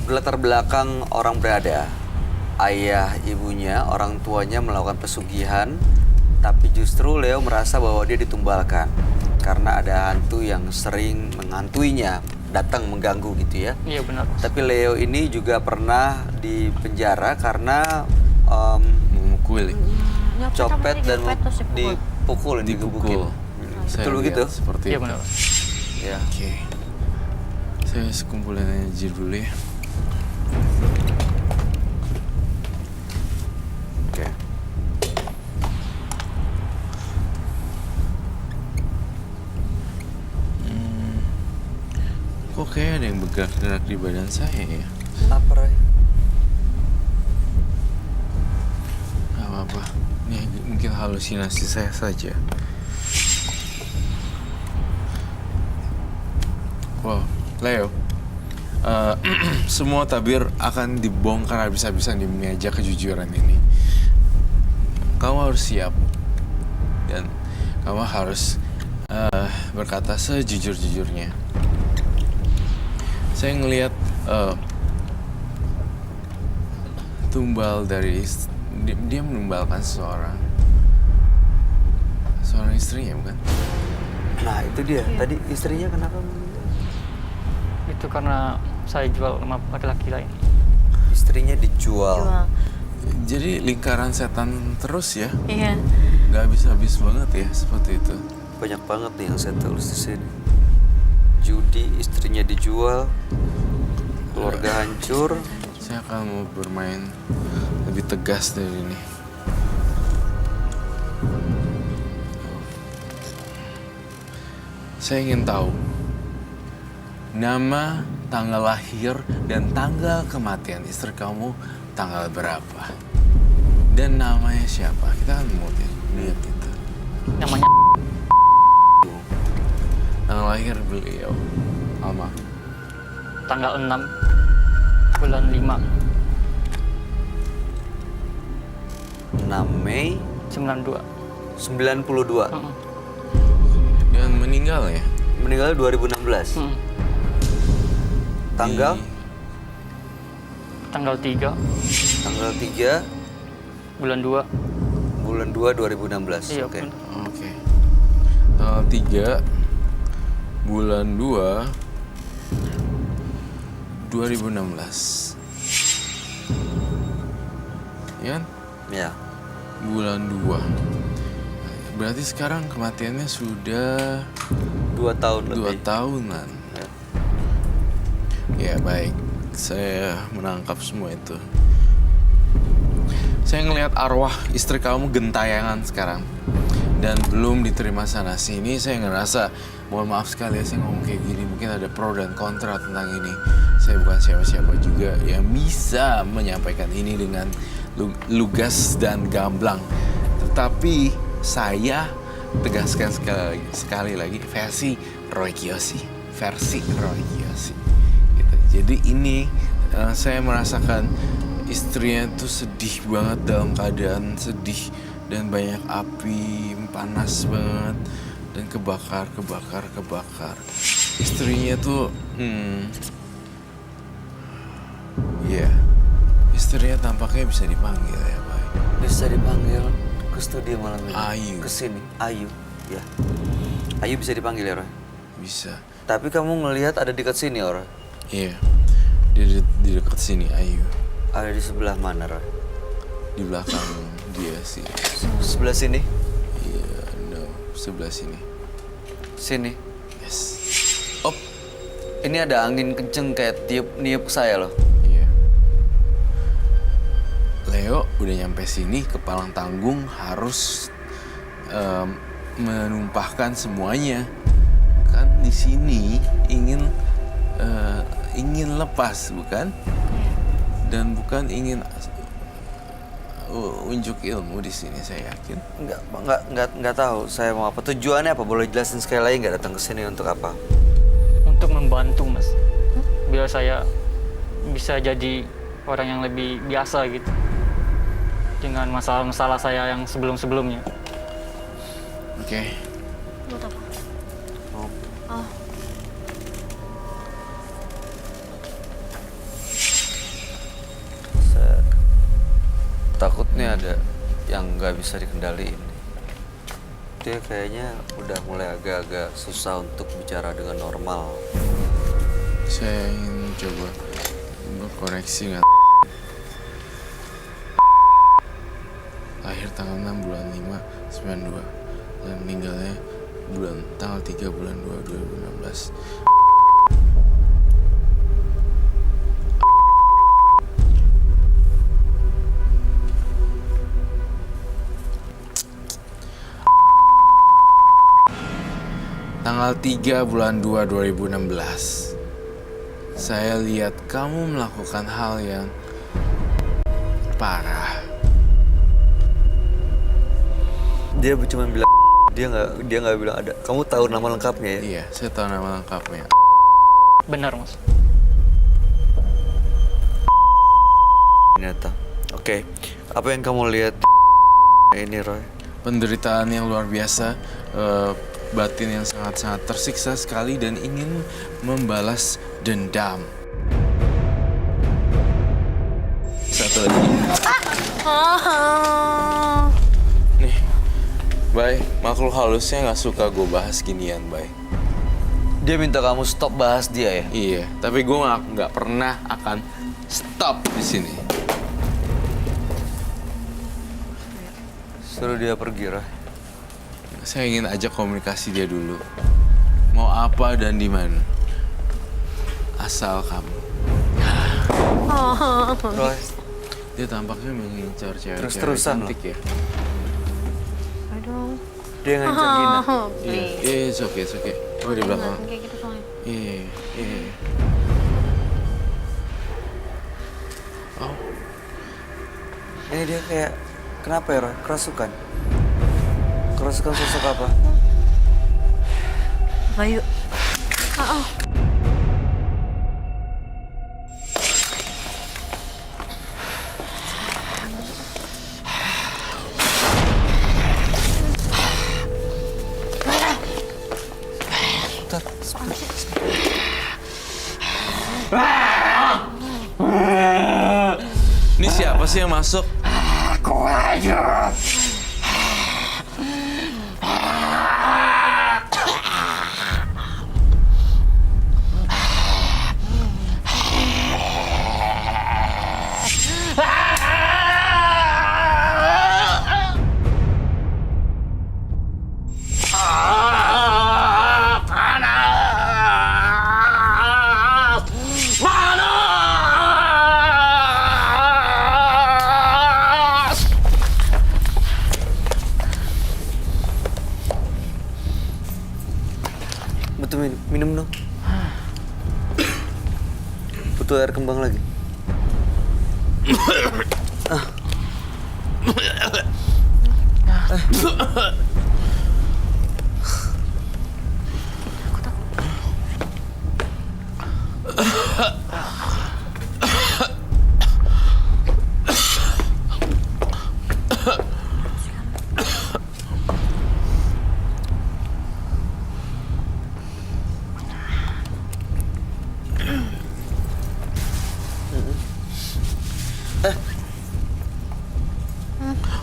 berlatar belakang orang berada. Ayah ibunya, orang tuanya melakukan pesugihan, tapi justru Leo merasa bahwa dia ditumbalkan karena ada hantu yang sering menghantuinya, datang mengganggu gitu ya. Iya benar mas. Tapi Leo ini juga pernah dipenjara karena Memukuli, copet dan dipukul. digebukin. dipukul. Saya Betul lihat begitu? seperti Iya itu. benar. Ya. Oke. Saya sekumpulin aja dulu ya. Oke. Kok kayak ada yang bergerak-gerak di badan saya ya? Apa, Roy? Gak apa-apa. Ini mungkin halusinasi saya saja. Wow, Leo. Semua tabir akan dibongkar habis-habisan di meja kejujuran ini. Kamu harus siap. Dan kamu harus berkata sejujur-jujurnya. Saya ngelihat tumbal dari dia menumbalkan seorang istrinya, bukan? Nah, itu dia. Tadi istrinya kenapa meninggal? Itu karena saya jual sama laki-laki lain. Istrinya dijual. Jadi lingkaran setan terus ya? Iya. Gak habis-habis banget ya seperti itu. Banyak banget nih yang saya tulis di sini. Judi, istrinya dijual, keluarga hancur. Saya akan mau bermain lebih tegas dari ini. Saya ingin tahu nama, tanggal lahir, dan tanggal kematian istri kamu tanggal berapa. Dan namanya siapa? Kita kan mau lihat itu. Namanya Tanggal lahir beliau, Alma. tanggal 6 bulan 5 6 Mei 92. 92. Dan meninggal ya? Meninggal 2016. Tanggal? Tanggal 3 Tanggal 3 bulan 2. bulan 2 2016. Iya, Oke. bener. Oke. Tanggal 3 bulan 2 2016. Ya kan? Ya. Bulan 2. Berarti sekarang kematiannya sudah 2 tahun 2 lebih. tahunan. Ya. Ya baik, saya menangkap semua itu. Saya ngelihat arwah istri kamu gentayangan sekarang dan belum diterima sana sini. Saya ngerasa, mohon maaf sekali ya saya ngomong kayak gini, mungkin ada pro dan kontra tentang ini. Saya bukan siapa-siapa juga yang bisa menyampaikan ini dengan lugas dan gamblang. Tetapi saya tegaskan sekali lagi versi Roy Kiyoshi, gitu. Jadi ini saya merasakan istrinya tuh sedih banget, dalam keadaan sedih dan banyak api, panas banget dan kebakar. Istrinya tuh istrinya tampaknya bisa dipanggil ya, Pak. Bisa dipanggil ke studio malam ini. Ayu. Ke sini. Ayu. Ya. Ayu bisa dipanggil ya, Roy? Bisa. Tapi kamu ngelihat ada dekat sini, Roy? Iya. Di dekat sini Ayu. Ada di sebelah mana, Roy? Di belakang dia sih. Sebelah sini? Iya, no, sebelah sini. Sini. Yes. Op. Ini ada angin kenceng kayak niup saya loh. Iya. Leo udah nyampe sini, kepalang tanggung harus menumpahkan semuanya. Kan di sini ingin lepas, bukan? Dan bukan ingin unjuk ilmu di sini, saya yakin. Enggak tahu saya mau apa. Tujuannya apa? Boleh jelasin sekali lagi nggak datang ke sini untuk apa? Untuk membantu, Mas. Biar saya bisa jadi orang yang lebih biasa gitu. Dengan masalah-masalah saya yang sebelum-sebelumnya. Oke. Buat apa? Oh. Saya takutnya ada yang nggak bisa dikendaliin. Dia kayaknya udah mulai agak-agak susah untuk bicara dengan normal. Saya ingin coba berkoneksi dengan lahir tanggal 6 bulan 5 92 dan meninggalnya tanggal 3 bulan 2 2016. Tanggal 3 bulan 2 2016. Saya lihat kamu melakukan hal yang parah. Dia cuma bilang dia nggak bilang ada. Kamu tahu nama lengkapnya ya? Iya, saya tahu nama lengkapnya. Benar, Mas. Ternyata. Oke. Apa yang kamu lihat ini, Roy? Penderitaan yang luar biasa, batin yang sangat-sangat tersiksa sekali dan ingin membalas dendam. Satu lagi. Nih, Bay, makhluk halusnya nggak suka gue bahas ginian, Bay. Dia minta kamu stop bahas dia ya? Iya, tapi gue nggak pernah akan stop di sini. Suruh dia pergi, Roy. Saya ingin ajak komunikasi dia dulu. Mau apa dan di mana? Asal kamu. Roy, Dia tampaknya mengincar cewek-cewek Terus-terusan cantik ya. Aduh. dia ngancam Gina. Iya, it's okay. Oh, di belakang. Kayak gitu soalnya. Iya. Oh, Ini dia kayak, kenapa ya, Roy? Kerasukan? Kerasukan sosok apa? Bayu. Siapa sih yang masuk? Aku aja. Butuh minum dong. Butuh air kembang lagi.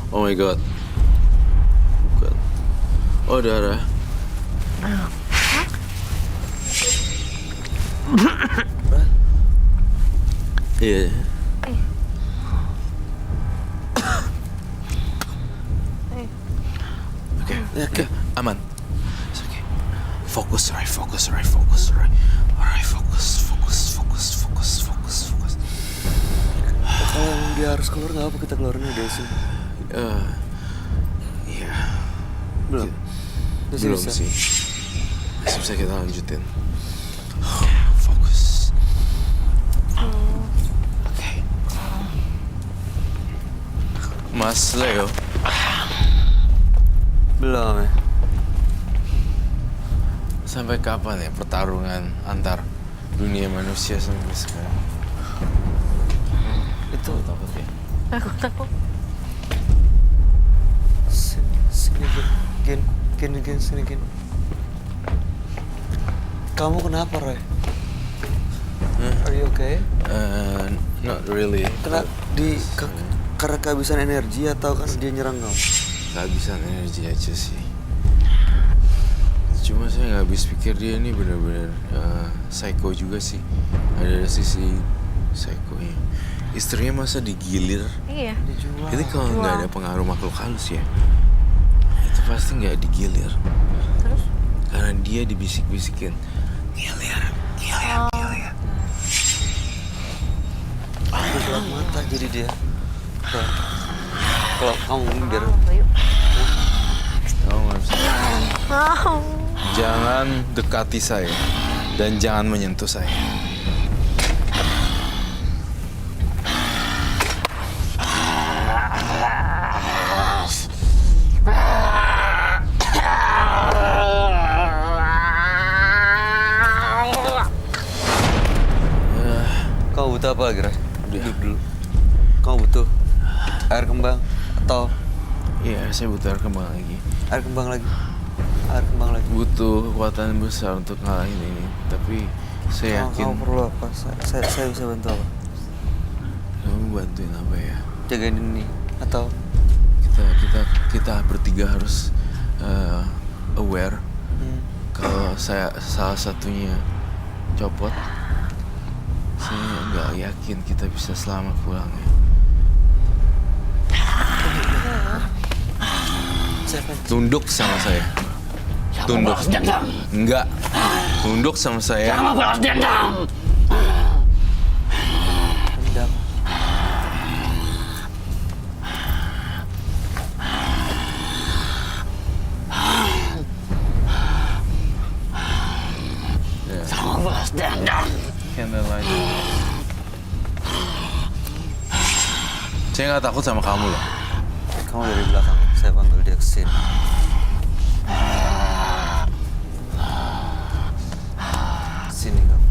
Oh my god. Bukan. Oh, darah. Iya. Oke, aman. It's okay. Fokus, Ray. Fokus. Alright, fokus. Kalau dia harus keluar nggak apa kita keluarin aja sih. Iya. Belum. Masih Belum bisa. sih. Masih bisa kita lanjutin. Fokus. Oke. Mas Leo. Belum ya. Sampai kapan ya pertarungan antar dunia manusia sampai sekarang? Itu Takut ya? Aku takut. sini gin. Kamu kenapa, Roy? Are you okay? Not really. Kena karena kehabisan energi atau kan dia nyerang kamu? Kehabisan energi aja sih. Cuma saya nggak habis pikir dia ini benar-benar psycho juga sih. Ada sisi psycho-nya. Istrinya masa digilir? Iya. Dijual. Itu kalau nggak ada pengaruh makhluk halus ya, itu pasti nggak digilir. Terus? Karena dia dibisik-bisikin. Gilir. Dia gelap mata jadi dia. Kalau kamu biar Bayu. Kamu nggak bisa. Mau. Jangan dekati saya dan jangan menyentuh saya. kamu butuh apa lagi, Ray? Udah. Duduk dulu. Kamu butuh air kembang atau Iya, saya butuh air kembang lagi. air kembang lagi? Air kembang lagi. Butuh kekuatan besar untuk ngalahin ini. Tapi saya yakin Kamu perlu apa? Saya bisa bantu apa? kamu bantuin apa ya? Jagain ini atau Kita bertiga harus aware kalau saya salah satunya copot. Saya nggak yakin kita bisa selamat pulang ya. Tunduk sama saya. Tunduk. Enggak. Tunduk sama saya. dendam. Candlelight. Saya nggak takut sama kamu loh. Kamu dari belakang, saya panggil dia kesini. Sini kamu.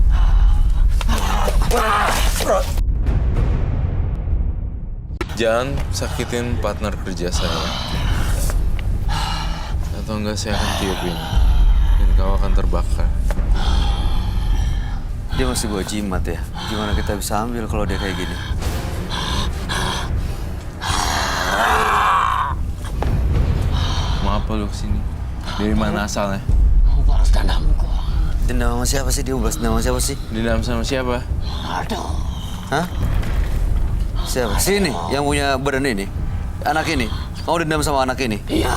Jangan sakitin partner kerja saya. Atau enggak saya akan tiupin. Dan kau akan terbakar. Dia masih bawa jimat ya. Gimana kita bisa ambil kalau dia kayak gini? apa lu kesini? Dari mana asalnya? Mau balas dendamku. Dendam sama siapa sih dia? Balas dendam sama siapa sih? Dendam sama siapa? Aduh. Hah? Siapa? Sini, yang punya badan ini? Anak ini? Mau dendam sama anak ini? Iya.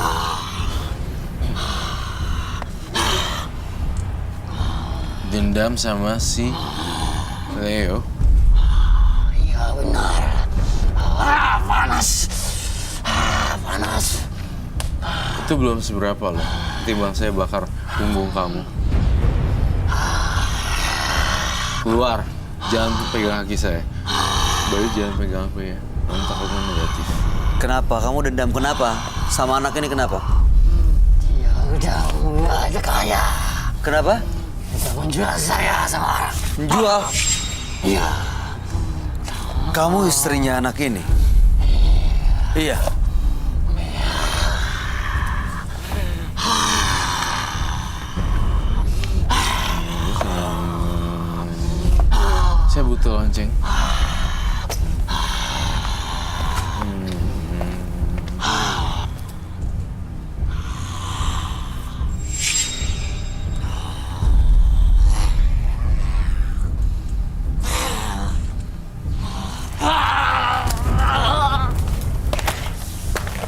Dendam sama si Leo. Iya benar. Panas. Panas. Itu belum seberapa loh. Ketimbang saya bakar punggung kamu. Keluar. Jangan pegang kaki saya. Bayu jangan pegang apa ya. Kamu takutnya negatif. Kenapa? Kamu dendam kenapa? Sama anak ini kenapa? Dia udah ngajak kaya. Kenapa? Udah menjual saya sama orang. Menjual? Iya. Kamu istrinya anak ini? Iya. Saya butuh lonceng.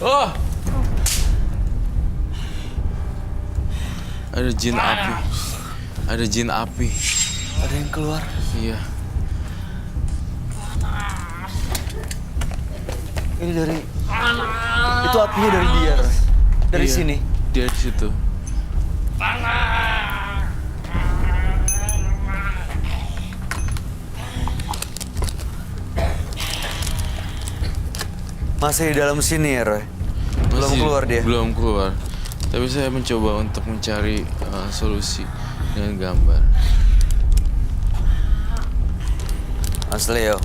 Oh! Ada jin api. Ada jin api. Ada yang keluar. Iya. Ini dari... Itu apinya dari dia, Roy. Dari Iya, sini. Dia di situ. Masih di dalam sini ya, Roy? Belum Masih keluar dia? Belum keluar. Tapi saya mencoba untuk mencari solusi dengan gambar. Mas Leo.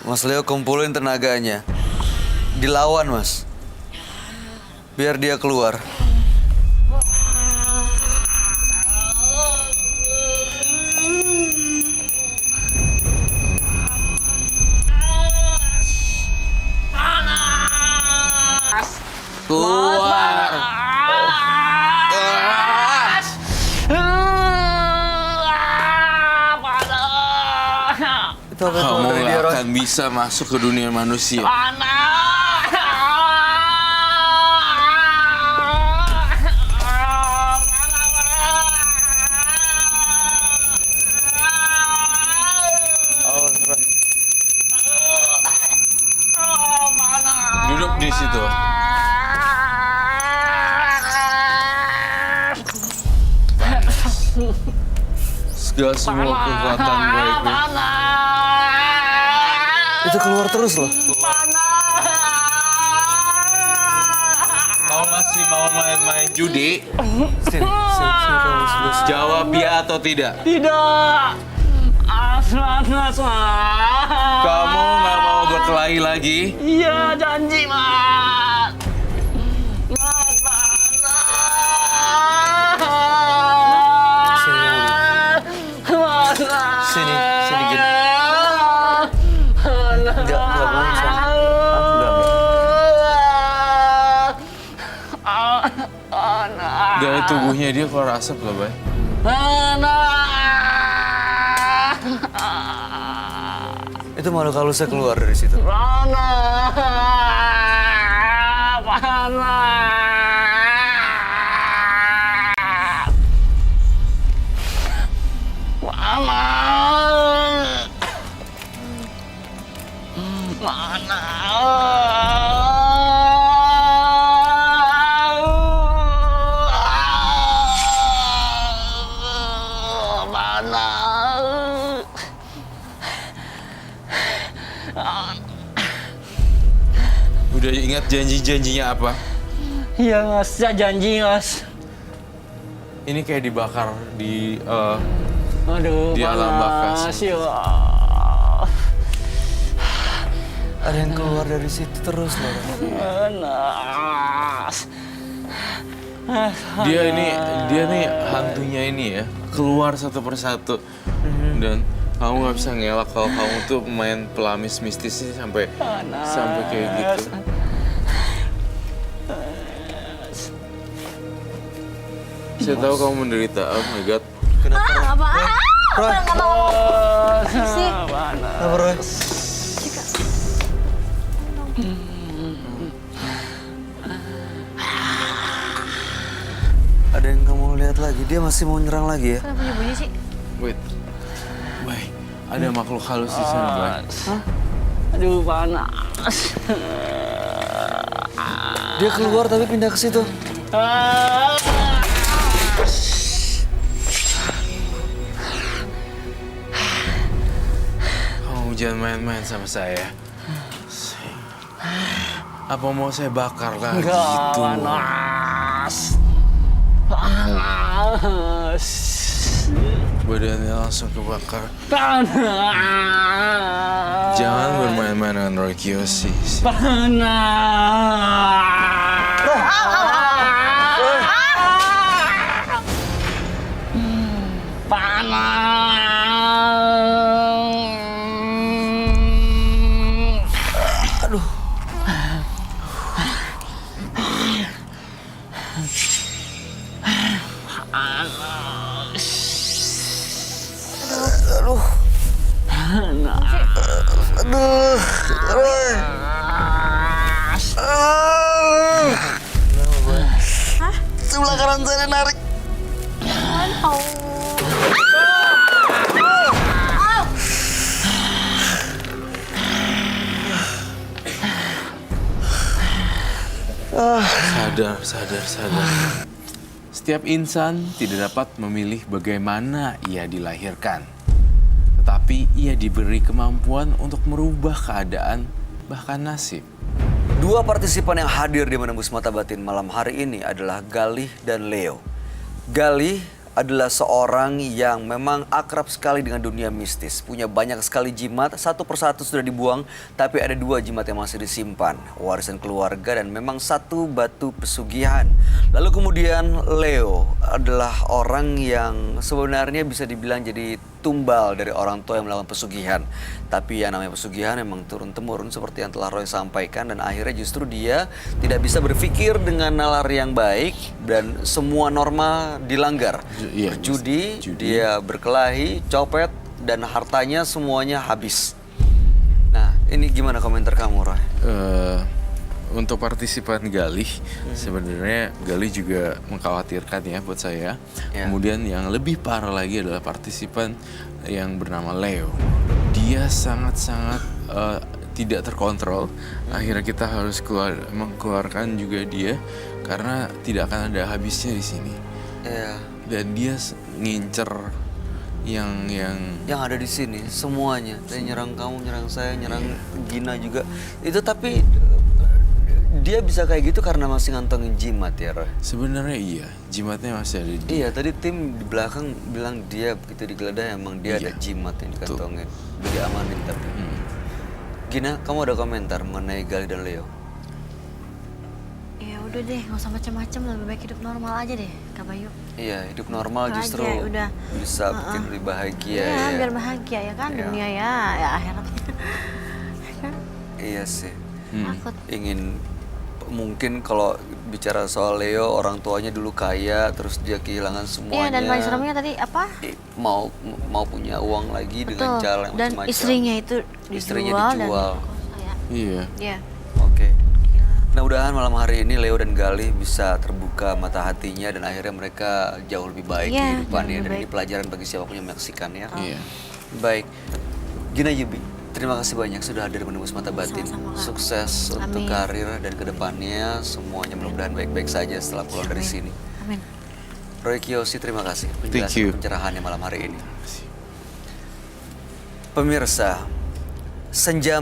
Mas Leo kumpulin tenaganya. Dilawan, Mas. Biar dia keluar. Keluar! Itu apa yang keluar Kamu dari dia, nggak Roy? akan bisa masuk ke dunia manusia. Awas, Roy. Duduk di situ. Segala semua kekuatan baikku. Itu keluar terus loh. Kau masih mau main-main judi? Sini, kamu sebelah sini. Jawab ya atau tidak. Tidak. Kamu nggak mau berkelahi lagi? Iya, janji, Mas. Sini, sini gini. Enggak mau sana. Dari tubuhnya dia keluar asap loh, Bay. Itu makhluk halusnya keluar dari situ. Udah ingat janji-janjinya apa? Iya, Mas. Saya janji, Mas. Ini kayak dibakar di Aduh, Di alam panas. bakas. Ya. Ada yang keluar dari situ terus loh. Panas. dia nih hantunya ini ya, keluar satu persatu. Dan kamu nggak bisa ngelak kalau kamu tuh main pelamis mistis sih sampai kayak gitu. Saya tahu kamu menderita. Oh my God. Apaan? Nggak mau. Sih. Apa, Roy? Ada yang kamu lihat lagi? Dia masih mau nyerang lagi ya? Kenapa bunyi sih? Wait. Bay, ada makhluk halus di sana, Bay. Aduh, panas. Dia keluar tapi pindah ke situ. Kamu jangan main-main sama saya. Apa mau saya bakar lagi gitu? Panas. Panas. Badannya langsung kebakar. Panas. Jangan bermain-main dengan Roy Kiyoshi. Sebelah kanan saya narik. Sadar. Setiap insan tidak dapat memilih bagaimana ia dilahirkan. Tetapi ia diberi kemampuan untuk merubah keadaan, bahkan nasib. Dua partisipan yang hadir di Menembus Mata Batin malam hari ini adalah Galih dan Leo. Galih adalah seorang yang memang akrab sekali dengan dunia mistis. Punya banyak sekali jimat, satu persatu sudah dibuang, tapi ada 2 jimat yang masih disimpan. Warisan keluarga dan memang 1 batu pesugihan. Lalu kemudian Leo adalah orang yang sebenarnya bisa dibilang jadi tumbal dari orang tua yang melakukan pesugihan. Tapi yang namanya pesugihan memang turun-temurun seperti yang telah Roy sampaikan. Dan akhirnya justru dia tidak bisa berpikir dengan nalar yang baik dan semua norma dilanggar. Iya, Berjudi, judi. dia berkelahi, copet, dan hartanya semuanya habis. Nah, ini gimana komentar kamu, Roy? Untuk partisipan Galih, sebenarnya Galih juga mengkhawatirkan ya buat saya. Ya. Kemudian yang lebih parah lagi adalah partisipan yang bernama Leo. Dia sangat-sangat tidak terkontrol. Akhirnya kita harus mengeluarkan juga dia karena tidak akan ada habisnya di sini. Ya. Dan dia ngincer yang ada di sini semuanya. Dia nyerang kamu, nyerang saya, nyerang Gina juga. Itu tapi dia bisa kayak gitu karena masih ngantongin jimat ya, Roy? sebenarnya iya, jimatnya masih ada di dia. Iya, tadi tim di belakang bilang dia begitu digeledah emang dia ada Iya. jimat yang dikantongin. Udah diamanin tapi. Gina, kamu ada komentar mengenai Galih dan Leo? Ya udah deh, nggak usah macam-macam, lebih baik hidup normal aja deh, Kak Bayu. Iya, hidup normal Itu justru aja, udah. bisa bikin lebih bahagia Ya, ya. biar bahagia ya kan, Iya. dunia ya akhiratnya. Ya kan? Iya sih. Takut. Ingin mungkin kalau bicara soal Leo, orang tuanya dulu kaya, terus dia kehilangan Iya, semuanya. dan paling seremnya tadi apa? Mau punya uang lagi dengan Betul. cara yang Dan macam-macam. istrinya itu dijual. Istrinya dijual. Dan ya. Iya. Iya. Oke. Mudah-mudahan malam hari ini Leo dan Galih bisa terbuka mata hatinya dan akhirnya mereka jauh lebih baik Iya, kehidupannya. jauh lebih Dan ini baik. pelajaran bagi siapapun yang menyaksikan ya. Iya. Baik. Gina Yubi, terima kasih banyak sudah hadir menembus mata batin. Sama-sama, Kak. Sukses untuk Amin. karir dan kedepannya semuanya mudah-mudahan baik-baik saja setelah pulang dari sini. Amin. Roy Kiyoshi, terima kasih Thank you. pencerahannya malam hari ini. Pemirsa, senja